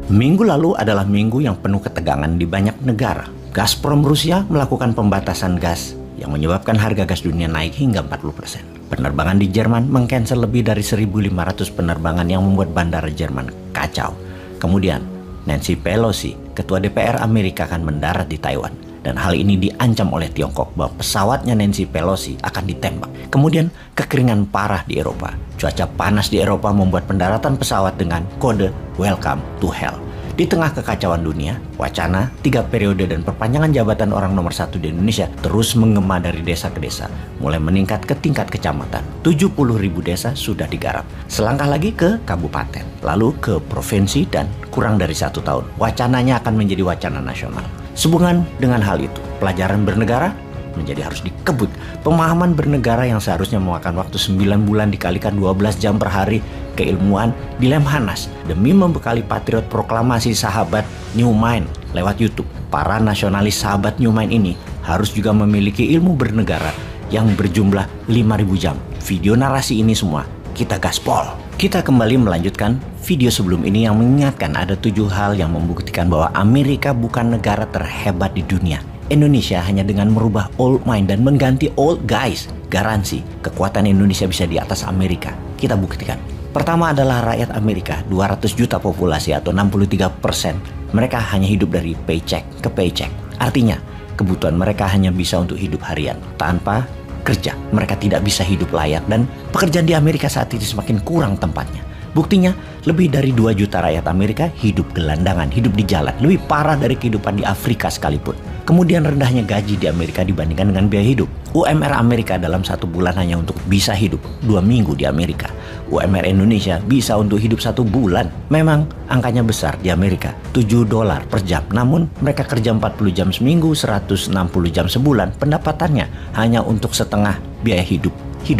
Minggu lalu adalah minggu yang penuh ketegangan di banyak negara. Gazprom Rusia melakukan pembatasan gas yang menyebabkan harga gas dunia naik hingga 40%. Penerbangan di Jerman mengcancel lebih dari 1.500 penerbangan yang membuat bandara Jerman kacau. Kemudian, Nancy Pelosi, Ketua DPR Amerika, akan mendarat di Taiwan. Dan hal ini diancam oleh Tiongkok bahwa pesawatnya Nancy Pelosi akan ditembak. Kemudian kekeringan parah di Eropa. Cuaca panas di Eropa membuat pendaratan pesawat dengan kode Welcome to Hell. Di tengah kekacauan dunia, wacana 3 periode dan perpanjangan jabatan orang nomor 1 di Indonesia terus menggema dari desa ke desa, mulai meningkat ke tingkat kecamatan. 70.000 desa sudah digarap. Selangkah lagi ke kabupaten, lalu ke provinsi, dan kurang dari 1 tahun, wacananya akan menjadi wacana nasional. Sehubungan dengan hal itu, pelajaran bernegara menjadi harus dikebut. Pemahaman bernegara yang seharusnya memakan waktu 9 bulan dikalikan 12 jam per hari, keilmuan dilem hanas demi membekali patriot proklamasi sahabat New Mind lewat YouTube. Para nasionalis sahabat New Mind ini harus juga memiliki ilmu bernegara yang berjumlah 5.000 jam. Video narasi ini semua kita gaspol. Kita kembali melanjutkan video sebelum ini yang mengingatkan ada 7 hal yang membuktikan bahwa Amerika bukan negara terhebat di dunia. Indonesia hanya dengan merubah old mind dan mengganti old guys, garansi kekuatan Indonesia bisa di atas Amerika. Kita buktikan. Pertama adalah rakyat Amerika, 200 juta populasi atau 63%. Mereka hanya hidup dari paycheck ke paycheck. Artinya, kebutuhan mereka hanya bisa untuk hidup harian. Tanpa kerja, mereka tidak bisa hidup layak, dan pekerjaan di Amerika saat ini semakin kurang tempatnya. Buktinya, lebih dari 2 juta rakyat Amerika hidup gelandangan, hidup di jalan. Lebih parah dari kehidupan di Afrika sekalipun. Kemudian rendahnya gaji di Amerika dibandingkan dengan biaya hidup. UMR Amerika dalam 1 bulan hanya untuk bisa hidup 2 minggu di Amerika. UMR Indonesia bisa untuk hidup 1 bulan. Memang angkanya besar di Amerika, $7 per jam. Namun mereka kerja 40 jam seminggu, 160 jam sebulan. Pendapatannya hanya untuk setengah biaya hidup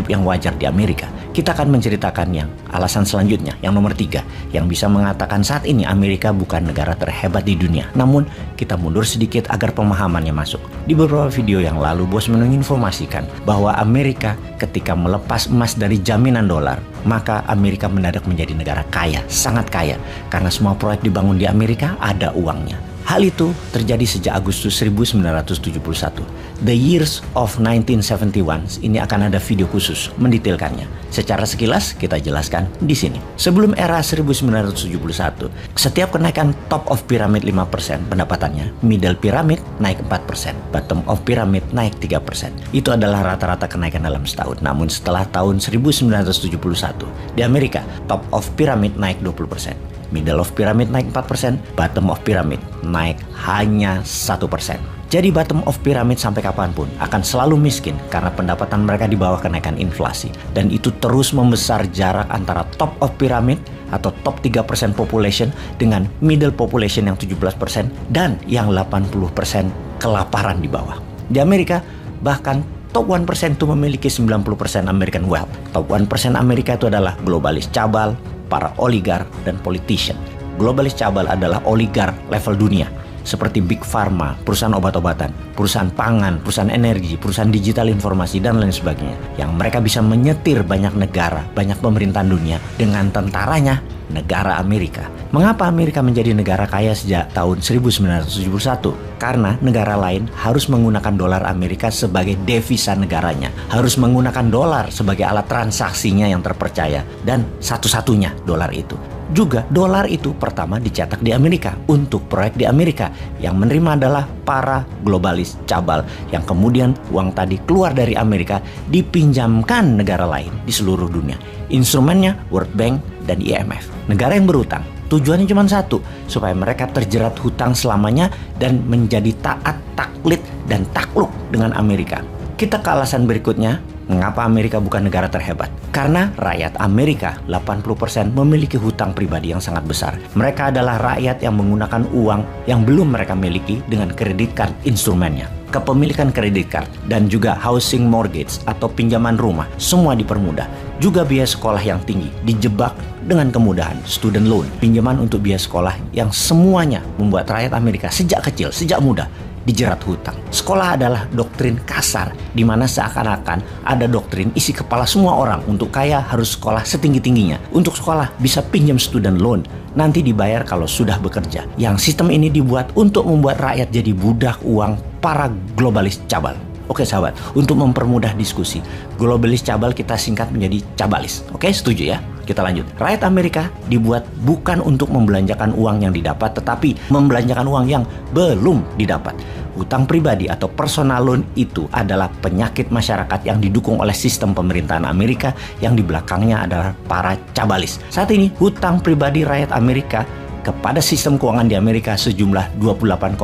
yang wajar di Amerika. Kita akan menceritakan yang alasan selanjutnya, yang nomor 3, yang bisa mengatakan saat ini Amerika bukan negara terhebat di dunia. Namun, kita mundur sedikit agar pemahamannya masuk. Di beberapa video yang lalu, Bos menginformasikan bahwa Amerika ketika melepas emas dari jaminan dolar, maka Amerika mendadak menjadi negara kaya, sangat kaya. Karena semua proyek dibangun di Amerika ada uangnya. Hal itu terjadi sejak Agustus 1971. The Years of 1971, ini akan ada video khusus mendetailkannya. Secara sekilas kita jelaskan di sini. Sebelum era 1971, setiap kenaikan top of pyramid 5% pendapatannya, middle pyramid naik 4%, bottom of pyramid naik 3%. Itu adalah rata-rata kenaikan dalam setahun. Namun setelah tahun 1971, di Amerika, top of pyramid naik 20%. Middle of pyramid naik 4%, bottom of pyramid naik hanya 1%. Jadi bottom of pyramid sampai kapanpun akan selalu miskin karena pendapatan mereka di bawah kenaikan inflasi. Dan itu terus membesar jarak antara top of pyramid atau top 3% population dengan middle population yang 17% dan yang 80% kelaparan di bawah. Di Amerika bahkan top 1% itu memiliki 90% American wealth. Top 1% Amerika itu adalah globalis cabal, para oligar, dan politician. Globalis cabal adalah oligar level dunia, seperti Big Pharma, perusahaan obat-obatan, perusahaan pangan, perusahaan energi, perusahaan digital informasi, dan lain sebagainya. Yang mereka bisa menyetir banyak negara, banyak pemerintahan dunia dengan tentaranya negara Amerika. Mengapa Amerika menjadi negara kaya sejak tahun 1971? Karena negara lain harus menggunakan dolar Amerika sebagai devisa negaranya. Harus menggunakan dolar sebagai alat transaksinya yang terpercaya. Dan satu-satunya dolar itu. Juga dolar itu pertama dicetak di Amerika untuk proyek di Amerika. Yang menerima adalah para globalis cabal yang kemudian uang tadi keluar dari Amerika dipinjamkan negara lain di seluruh dunia. Instrumennya World Bank dan IMF. Negara yang berutang tujuannya cuma satu, supaya mereka terjerat hutang selamanya dan menjadi taat, taklid, dan takluk dengan Amerika. Kita ke alasan berikutnya. Mengapa Amerika bukan negara terhebat? Karena rakyat Amerika 80% memiliki hutang pribadi yang sangat besar. Mereka adalah rakyat yang menggunakan uang yang belum mereka miliki dengan kredit card instrumennya. Kepemilikan kredit card dan juga housing mortgage atau pinjaman rumah semua dipermudah. Juga biaya sekolah yang tinggi dijebak dengan kemudahan. Student loan, pinjaman untuk biaya sekolah yang semuanya membuat rakyat Amerika sejak kecil, sejak muda dijerat hutang. Sekolah adalah doktrin kasar, di mana seakan-akan ada doktrin isi kepala semua orang. Untuk kaya harus sekolah setinggi-tingginya. Untuk sekolah bisa pinjam student loan, nanti dibayar kalau sudah bekerja. Yang sistem ini dibuat untuk membuat rakyat jadi budak uang para globalis cabal. Oke sahabat, untuk mempermudah diskusi, globalis cabal kita singkat menjadi cabalis. Oke, setuju ya? Kita lanjut. Rakyat Amerika dibuat bukan untuk membelanjakan uang yang didapat, tetapi membelanjakan uang yang belum didapat. Hutang pribadi atau personal loan itu adalah penyakit masyarakat yang didukung oleh sistem pemerintahan Amerika yang di belakangnya adalah para cabalis. Saat ini, hutang pribadi rakyat Amerika kepada sistem keuangan di Amerika sejumlah 28,5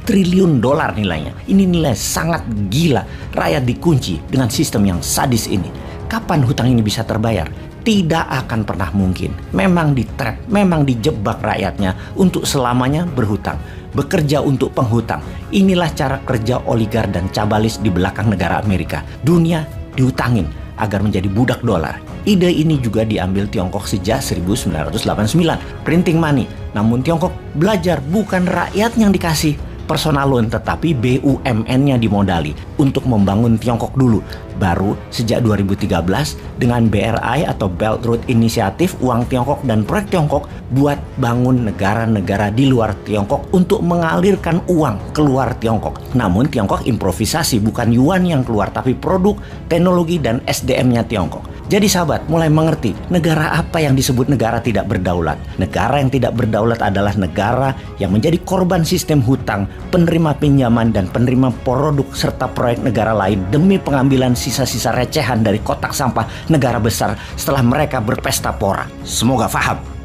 triliun dolar nilainya. Ini nilai sangat gila. Rakyat dikunci dengan sistem yang sadis ini. Kapan hutang ini bisa terbayar? Tidak akan pernah mungkin. Memang di-trap, memang dijebak rakyatnya untuk selamanya berhutang. Bekerja untuk penghutang. Inilah cara kerja oligar dan cabalis di belakang negara Amerika. Dunia dihutangin agar menjadi budak dolar. Ide ini juga diambil Tiongkok sejak 1989, printing money. Namun Tiongkok belajar bukan rakyat yang dikasih personal loan, tetapi BUMN-nya dimodali untuk membangun Tiongkok dulu. Baru sejak 2013 dengan BRI atau Belt Road Initiative, uang Tiongkok dan proyek Tiongkok buat bangun negara-negara di luar Tiongkok untuk mengalirkan uang keluar Tiongkok. Namun Tiongkok improvisasi, bukan yuan yang keluar, tapi produk, teknologi, dan SDM-nya Tiongkok. Jadi sahabat, mulai mengerti negara apa yang disebut negara tidak berdaulat. Negara yang tidak berdaulat adalah negara yang menjadi korban sistem hutang, penerima pinjaman, dan penerima produk serta proyek negara lain demi pengambilan sisa-sisa recehan dari kotak sampah negara besar setelah mereka berpesta pora. Semoga paham.